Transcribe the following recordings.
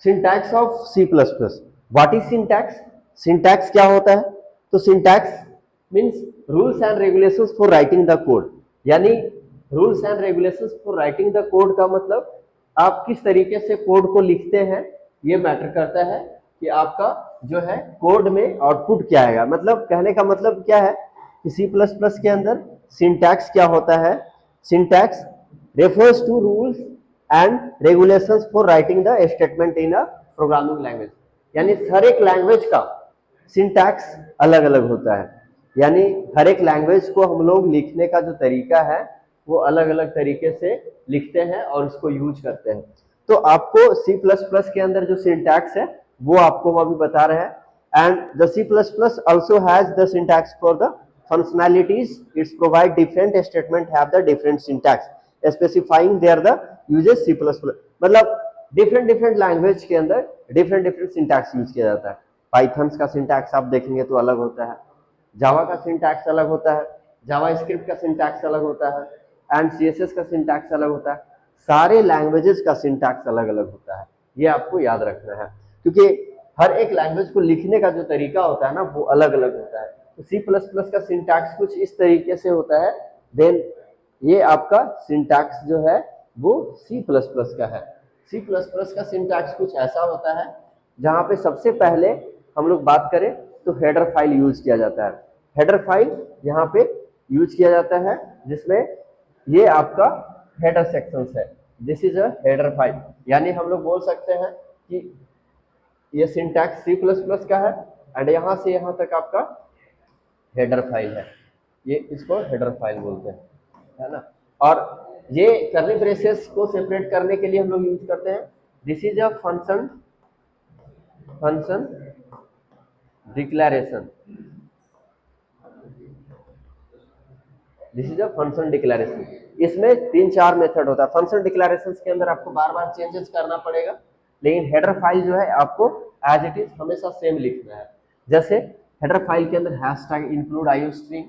Syntax of C plus plus. What is syntax? Syntax क्या होता है? तो syntax means rules and regulations for writing the code. यानी rules and regulations for writing the code का मतलब आप किस तरीके से कोड को लिखते हैं, ये मैटर करता है कि आपका जो है कोड में आउटपुट क्या आएगा। मतलब कहने का मतलब क्या है कि सी प्लस प्लस के अंदर सिंटैक्स क्या होता है? Syntax refers to rules and regulations for writing the statement in a programming language। यानी हर एक लैंग्वेज का सिंटैक्स अलग अलग होता है। यानी हर एक लैंग्वेज को हम लोग लिखने का जो तरीका है वो अलग अलग तरीके से लिखते हैं और उसको यूज करते हैं। तो आपको सी प्लस प्लस के अंदर जो सिंटैक्स है वो आपको अभी बता रहे हैं। And the C plus plus also has the syntax for the functionalities it's provide different statement have the different syntax specifying there the uses C++। मतलब डिफरेंट लैंग्वेज के अंदर डिफरेंट सिंटैक्स यूज किया जाता है। पाइथन्स का syntax आप देखेंगे तो अलग होता है, जावा का सिंटैक्स अलग होता है, जावा स्क्रिप्ट का सिंटैक्स अलग होता है एंड सीएसएस का सिंटैक्स अलग होता है। सारे लैंग्वेजेस का सिंटैक्स अलग अलग होता है, ये आपको याद रखना है क्योंकि हर एक लैंग्वेज को लिखने का जो तरीका होता है ना वो अलग अलग होता है। तो सी प्लस प्लस का सिंटैक्स कुछ इस तरीके से होता है। देन ये आपका सिंटैक्स जो है वो सी प्लस प्लस का है। सी प्लस प्लस का सिंटैक्स कुछ ऐसा होता है जहां पे सबसे पहले हम लोग बात करें तो हेडर फाइल यूज किया जाता है। हेडर फाइल यहाँ पे यूज किया जाता है जिसमें ये आपका हेडर सेक्शंस है। This is a header file. यानी हम लोग बोल सकते हैं कि ये सिंटैक्स सी प्लस प्लस का है एंड यहाँ से यहाँ तक आपका हेडर फाइल है। ये इसको हेडर फाइल बोलते हैं, है ना। और ये कर्ली ब्रेसेस को सेपरेट करने के लिए हम लोग यूज करते हैं this is a function declaration. This is a function declaration. इसमें 3-4 मेथड होता है। फंक्शन डिक्लेरेशन के अंदर आपको बार बार चेंजेस करना पड़ेगा, लेकिन हेडर फाइल जो है आपको एज इट इज हमेशा सेम लिखना है। जैसे हेडर फाइल के अंदर hashtag include iostream,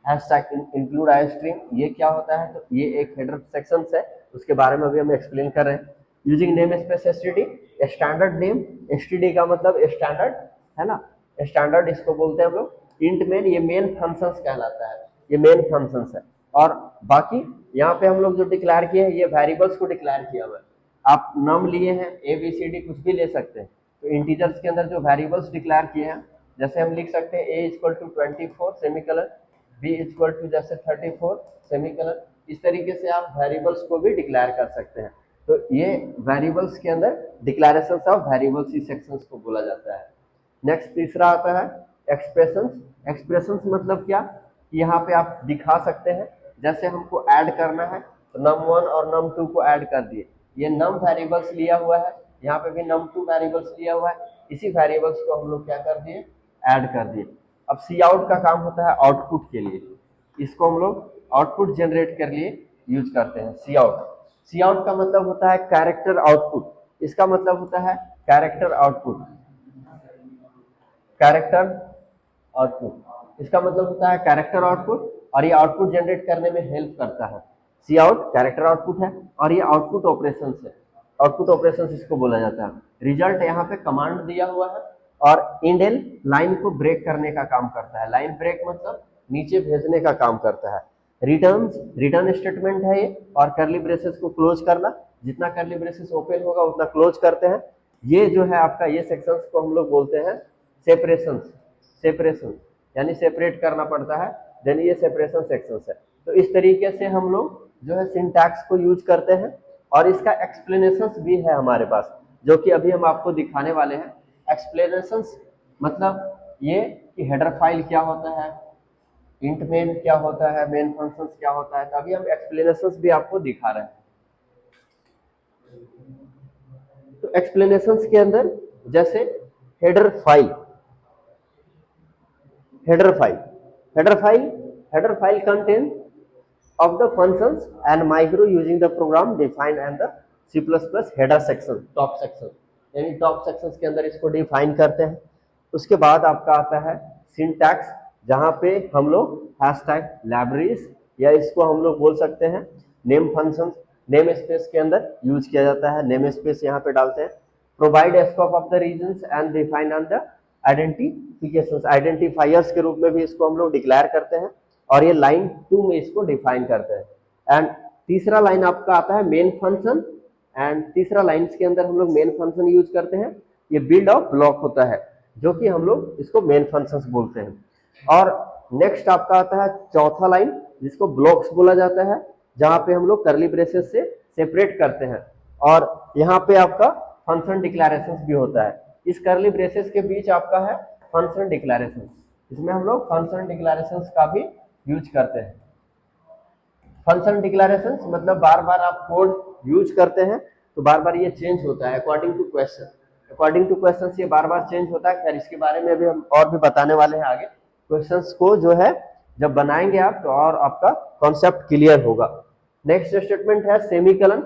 hashtag include iostream ये क्या होता है? तो ये एक हेडर सेक्शन है, उसके बारे में अभी हम एक्सप्लेन कर रहे हैं। Using name space STD, standard name, STD का मतलब स्टैंडर्ड, है ना। स्टैंडर्ड इसको बोलते हैं हम लोग। इंट मेन, ये मेन फंक्शंस कहलाता है, ये मेन फंक्शंस है। और बाकी यहाँ पे हम लोग जो डिक्लेयर किए हैं ये वेरिएबल्स को डिक्लेयर किया हुआ है। आप नम लिए हैं, ए बी सी डी कुछ भी ले सकते हैं। तो इंटीजर्स के अंदर जो वेरिएबल्स डिक्लेयर किए हैं, जैसे हम लिख सकते हैं a equal to 24 semicolon, b equal to जैसे 34 सेमीकलर। इस तरीके से आप वेरिएबल्स को भी डिक्लेयर कर सकते हैं। तो ये वेरिएबल्स के अंदर डिक्लेरेशंस ऑफ वेरिएबल्स इस सेक्शंस को बोला जाता है। नेक्स्ट तीसरा आता है एक्सप्रेशंस। एक्सप्रेशंस मतलब क्या? यहाँ पे आप दिखा सकते हैं, जैसे हमको ऐड करना है तो num1 और num2 को ऐड कर दिए। ये num वेरिएबल्स लिया हुआ है, यहाँ पे भी num2 वेरिएबल्स लिया हुआ है, इसी वेरिएबल्स को हम लोग क्या कर दिए? ऐड कर दिए। अब सी आउट का काम होता है आउटपुट के लिए, इसको हम लोग आउटपुट जनरेट कर लिए यूज करते हैं सी आउट। सी आउट का मतलब होता है कैरेक्टर आउटपुट, इसका मतलब होता है कैरेक्टर आउटपुट, कैरेक्टर आउटपुट इसका मतलब होता है कैरेक्टर आउटपुट, और ये आउटपुट जनरेट करने में हेल्प करता है। सी आउट कैरेक्टर आउटपुट है और ये आउटपुट ऑपरेशंस है। आउटपुट ऑपरेशंस इसको बोला जाता है। रिजल्ट यहाँ पे कमांड दिया हुआ है और इंडेल लाइन को ब्रेक करने का काम करता है। लाइन ब्रेक मतलब नीचे भेजने का काम करता है। रिटर्न स्टेटमेंट है ये, और कर्ली ब्रेसेस को क्लोज करना, जितना कर्ली ब्रेसेस ओपन होगा उतना क्लोज करते हैं। ये जो है आपका ये सेक्शंस को हम लोग बोलते हैं सेपरेशन, यानी सेपरेट करना पड़ता है, देन ये सेपरेशन सेक्शंस है। तो इस तरीके से हम लोग जो है सिंटैक्स को यूज करते हैं और इसका एक्सप्लेनेशंस भी है हमारे पास, जो कि अभी हम आपको दिखाने वाले हैं। एक्सप्लेनेशंस मतलब ये कि हेडर फाइल क्या होता है, इंट मेन क्या होता है, मेन फंक्शंस क्या होता है। तो अभी हम एक्सप्लेनेशंस भी आपको दिखा रहे हैं। तो एक्सप्लेनेशंस के अंदर जैसे header file contain of the functions and micro using the program defined and the C++ header section, top section, यानी टॉप सेक्शंस के अंदर इसको डिफाइन करते हैं। उसके बाद आपका आता है सिंटैक्स, जहां पे हम लोग हैशटैग लाइब्रेरीज, या इसको हम लोग बोल सकते हैं नेम फंक्शंस, नेम स्पेस के अंदर यूज किया जाता है। नेम स्पेस यहाँ पे डालते हैं provide scope of the reasons and define on the identifications, identifiers के रूप में भी इसको हम लोग डिक्लेयर करते हैं, और ये लाइन 2 में इसको डिफाइन करते हैं। एंड तीसरा लाइन आपका आता है मेन फंक्शन, एंड तीसरा लाइन के अंदर हम लोग मेन फंक्शन यूज करते हैं, ये बिल्ड ऑफ ब्लॉक होता है जो कि हम लोग इसको मेन फंक्शंस बोलते हैं। और नेक्स्ट आपका आता है चौथा लाइन जिसको ब्लॉक्स बोला जाता है, जहां पे हम लोग करली ब्रेसेस से सेपरेट करते हैं, और यहाँ पे आपका फंक्शन डिक्लेरेशंस भी होता है। इस करली ब्रेसेस के बीच आपका है फंक्शन डिक्लेरेशंस, इसमें हम लोग फंक्शन डिक्लेरेशंस का भी यूज करते हैं। फंक्शन डिक्लेरेशंस मतलब बार बार आप कोड यूज करते हैं तो बार बार ये चेंज होता है according to question, according to question ये बार बार चेंज होता है। खैर इसके बारे में अभी हम और भी बताने वाले हैं आगे, क्वेश्चंस को जो है जब बनाएंगे आप तो और आपका कॉन्सेप्ट क्लियर होगा। नेक्स्ट स्टेटमेंट है सेमीकलन।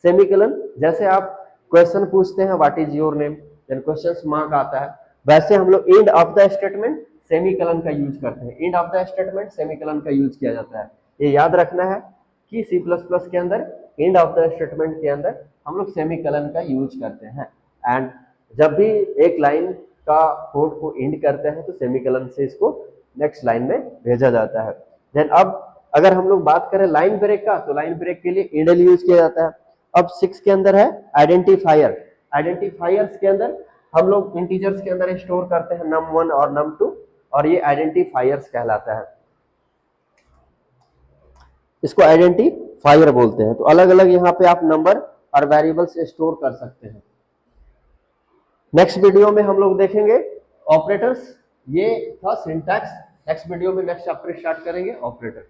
सेमीकलन जैसे आप क्वेश्चन पूछते हैं what is your name, then question mark आता है, वैसे हम लोग end of the statement semicolon का यूज करते हैं। End of the statement semicolon का यूज किया जाता है। ये याद रखना है कि C++ के अंदर एंड ऑफ द स्टेटमेंट के अंदर हम लोग सेमीकलन का यूज करते हैं, एंड जब भी एक लाइन का कोड को एंड करते हैं तो सेमीकलन से इसको नेक्स्ट लाइन में भेजा जाता है। देन अब अगर हम लोग बात करें लाइन ब्रेक का, तो लाइन ब्रेक के लिए इंडल यूज किया जाता है। अब 6 के अंदर है आइडेंटिफायर। आइडेंटिफायर्स के अंदर हम लोग इंटीजर्स के अंदर स्टोर करते हैं num1 और num2, और ये आइडेंटिफायर्स कहलाता है, इसको आइडेंटिफायर बोलते हैं। तो अलग अलग यहाँ पे आप नंबर और वेरिएबल्स स्टोर कर सकते हैं। नेक्स्ट वीडियो में हम लोग देखेंगे ऑपरेटर्स, ये था सिंटैक्स। नेक्स्ट वीडियो में नेक्स्ट चैप्टर स्टार्ट करेंगे ऑपरेटर।